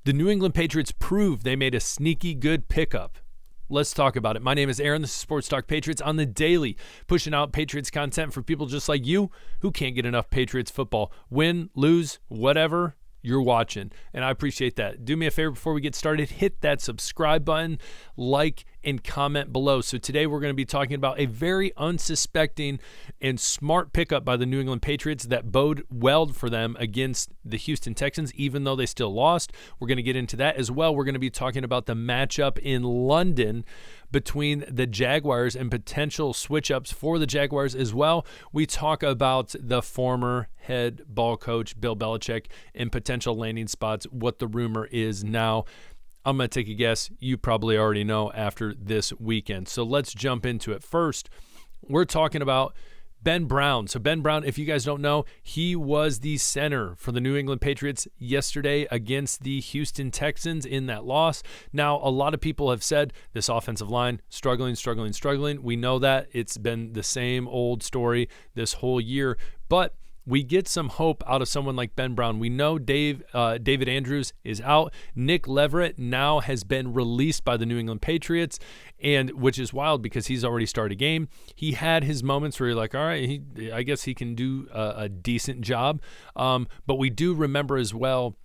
The New England Patriots proved they made a sneaky good pickup. Let's talk about it. My name is Aaron. This is Sports Talk Patriots on the daily, pushing out Patriots content for people just like you who can't get enough Patriots football. Win, lose, whatever, you're watching, and I appreciate that. Do me a favor before we get started, hit that subscribe button, like, and comment below. So today we're going to be talking about a very unsuspecting and smart pickup by the New England Patriots that bode well for them against the Houston Texans, even though they still lost. We're going to get into that as well. We're going to be talking about the matchup in London between the Jaguars and potential switch-ups for the Jaguars as well. We talk about the former head ball coach, Bill Belichick, and potential landing spots, what the rumor is now. I'm going to take a guess. You probably already know after this weekend. So let's jump into it. First, we're talking about Ben Brown. So Ben Brown, if you guys don't know, he was the center for the New England Patriots yesterday against the Houston Texans in that loss. Now, a lot of people have said this offensive line, struggling. We know that. It's been the same old story this whole year. But we get some hope out of someone like Ben Brown. We know David Andrews is out. Nick Leverett now has been released by the New England Patriots, and which is wild because he's already started a game. He had his moments where you're like, all right, I guess he can do a decent job. But we do remember as well,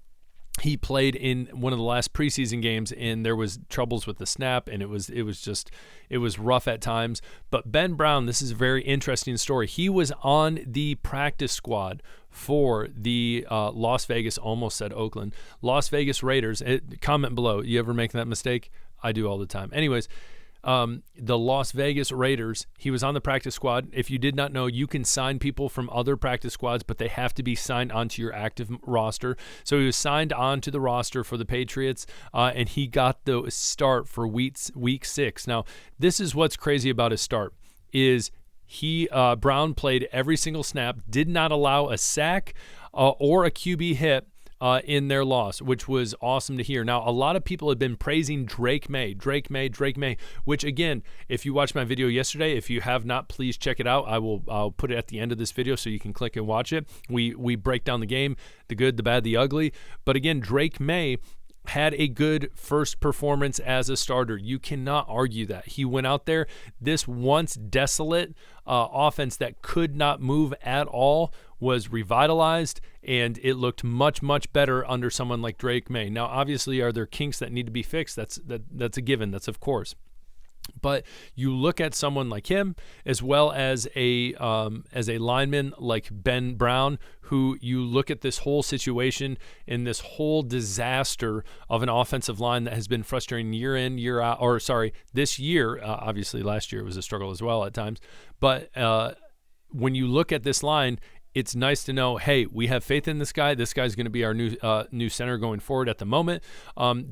he played in one of the last preseason games, and there was troubles with the snap, and it was rough at times. But Ben Brown, this is a very interesting story. He was on the practice squad for the Las Vegas Raiders. Comment below. You ever make that mistake? I do all the time. Anyways, the Las Vegas Raiders, he was on the practice squad. If you did not know, you can sign people from other practice squads, but they have to be signed onto your active roster. So he was signed onto the roster for the Patriots, and he got the start for week 6. Now, this is what's crazy about his start is Brown played every single snap, did not allow a sack or a QB hit in their loss, which was awesome to hear. Now, a lot of people have been praising Drake May, which again, if you watched my video yesterday, if you have not, please check it out. I'll put it at the end of this video so you can click and watch it. We break down the game, the good, the bad, the ugly. But again, Drake May had a good first performance as a starter. You cannot argue that. He went out there, this once desolate offense that could not move at all was revitalized, and it looked much, much better under someone like Drake May. Now, obviously, are there kinks that need to be fixed? That's a given. That's of course. But you look at someone like him, as well as a lineman like Ben Brown, who you look at this whole situation and this whole disaster of an offensive line that has been frustrating year in, year out, this year. Obviously, last year was a struggle as well at times. But when you look at this line, it's nice to know, hey, we have faith in this guy. This guy's going to be our new center going forward at the moment.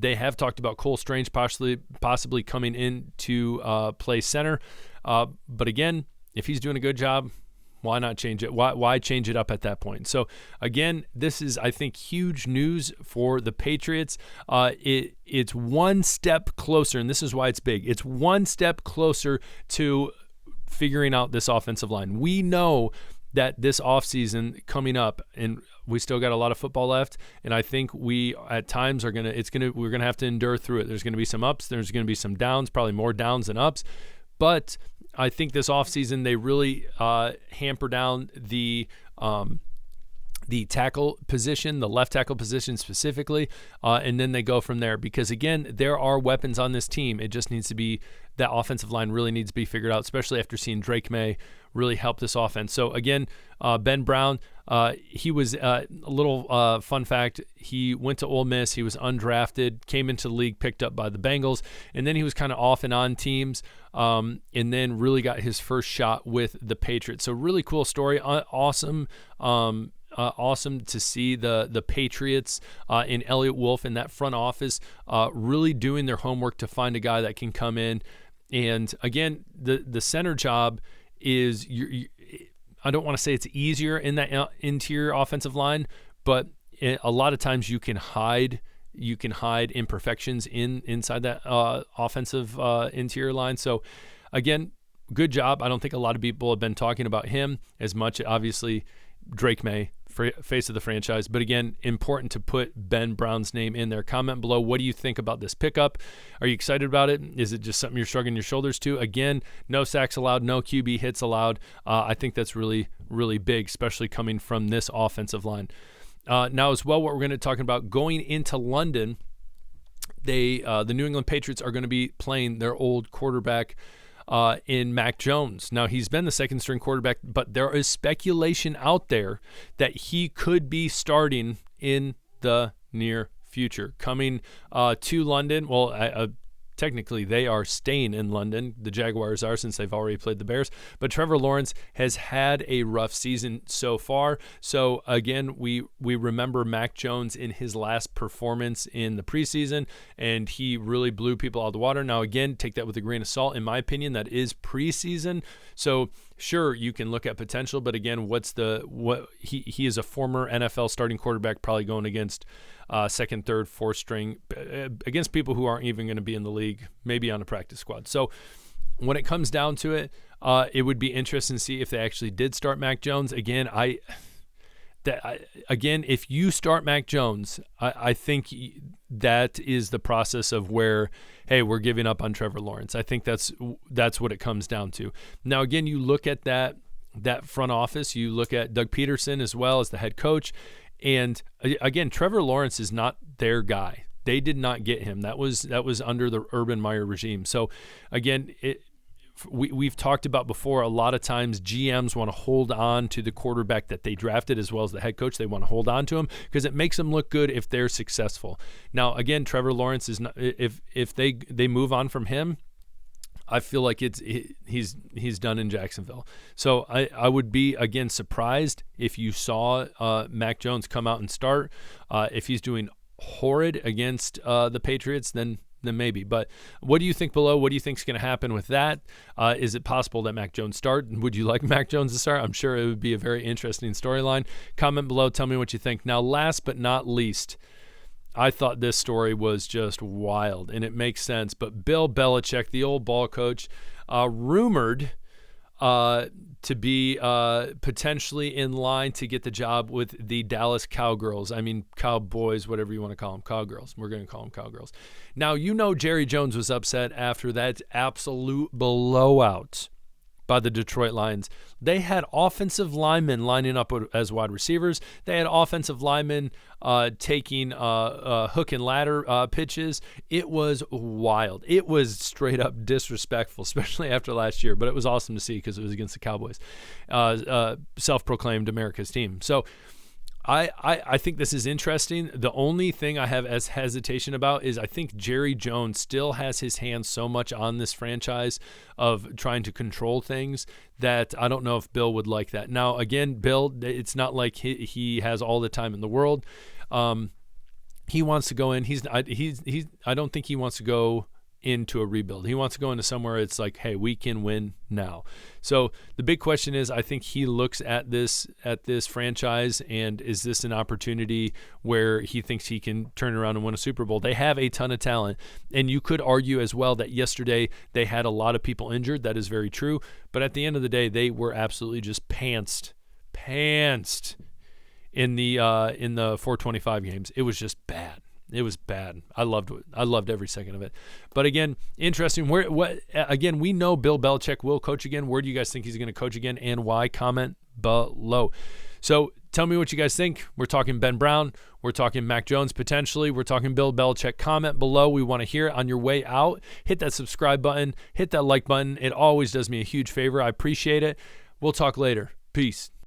They have talked about Cole Strange possibly coming in to play center. But again, if he's doing a good job, why not change it? Why change it up at that point? So again, this is, I think, huge news for the Patriots. It's one step closer, and this is why it's big. It's one step closer to figuring out this offensive line. We know that this offseason coming up, and we still got a lot of football left, and I think we at times we're gonna have to endure through it. There's gonna be some ups, there's gonna be some downs, probably more downs than ups. But I think this offseason they really hamper down the tackle position, the left tackle position specifically, and then they go from there. Because again, there are weapons on this team. It just needs to be, that offensive line really needs to be figured out, especially after seeing Drake May really help this offense. So again, Ben Brown, he was a little fun fact. He went to Ole Miss. He was undrafted, came into the league, picked up by the Bengals, and then he was kind of off and on teams, and then really got his first shot with the Patriots. So really cool story. Awesome. Awesome to see the Patriots in Elliott Wolf in that front office really doing their homework to find a guy that can come in. And again, the center job is, I don't want to say it's easier in that interior offensive line, but a lot of times you can hide imperfections inside that offensive interior line. So again, good job. I don't think a lot of people have been talking about him as much. Obviously, Drake May, face of the franchise. But again, important to put Ben Brown's name in there. Comment below. What do you think about this pickup? Are you excited about it? Is it just something you're shrugging your shoulders to? Again, no sacks allowed, no QB hits allowed. I think that's really, really big, especially coming from this offensive line. Now as well, what we're going to talk about going into London, the New England Patriots are going to be playing their old quarterback in Mac Jones. Now, he's been the second string quarterback, but there is speculation out there that he could be starting in the near future. Coming to London, well, technically they are staying in London. The Jaguars are, since they've already played the Bears. But Trevor Lawrence has had a rough season so far. So again, we remember Mac Jones in his last performance in the preseason, and he really blew people out of the water. Now again, take that with a grain of salt. In my opinion, that is preseason. So sure, you can look at potential, but again, he is a former NFL starting quarterback, probably going against second, third, fourth string, against people who aren't even going to be in the league, maybe on a practice squad. So when it comes down to it, it would be interesting to see if they actually did start Mac Jones. Again, if you start Mac Jones, I think that is the process of where, hey, we're giving up on Trevor Lawrence. I think that's what it comes down to. Now, again, you look at that front office, you look at Doug Peterson as well as the head coach, and again, Trevor Lawrence is not their guy. They did not get him. That was under the Urban Meyer regime. So again, we've talked about before, a lot of times GMs want to hold on to the quarterback that they drafted as well as the head coach. They want to hold on to him because it makes them look good if they're successful. Now, again, Trevor Lawrence is not, if they move on from him, I feel like he's done in Jacksonville. So I would be, again, surprised if you saw Mac Jones come out and start. If he's doing horrid against the Patriots, then maybe. But what do you think below? What do you think is going to happen with that? Is it possible that Mac Jones start? Would you like Mac Jones to start? I'm sure it would be a very interesting storyline. Comment below. Tell me what you think. Now, last but not least, I thought this story was just wild, and it makes sense. But Bill Belichick, the old ball coach, rumored to be potentially in line to get the job with the Dallas Cowgirls. I mean, Cowboys, whatever you want to call them, Cowgirls. We're going to call them Cowgirls. Now, you know Jerry Jones was upset after that absolute blowout by the Detroit Lions. They had offensive linemen lining up as wide receivers. They had offensive linemen taking hook and ladder pitches. It was wild. It was straight up disrespectful, especially after last year. But it was awesome to see because it was against the Cowboys, self-proclaimed America's team. So I think this is interesting. The only thing I have as hesitation about is I think Jerry Jones still has his hands so much on this franchise of trying to control things that I don't know if Bill would like that. Now, again, Bill, it's not like he has all the time in the world. He wants to go in. I don't think he wants to go into a rebuild. He wants to go into somewhere it's like, hey, we can win now. So the big question is, I think he looks at this franchise, and is this an opportunity where he thinks he can turn around and win a Super Bowl? They have a ton of talent, and you could argue as well that yesterday they had a lot of people injured. That is very true, but at the end of the day, they were absolutely just pantsed in the 425 games. It was just bad. It was bad. I loved it. I loved every second of it. But again, interesting. Again, we know Bill Belichick will coach again. Where do you guys think he's going to coach again, and why? Comment below. So tell me what you guys think. We're talking Ben Brown. We're talking Mac Jones potentially. We're talking Bill Belichick. Comment below. We want to hear it. On your way out, hit that subscribe button. Hit that like button. It always does me a huge favor. I appreciate it. We'll talk later. Peace.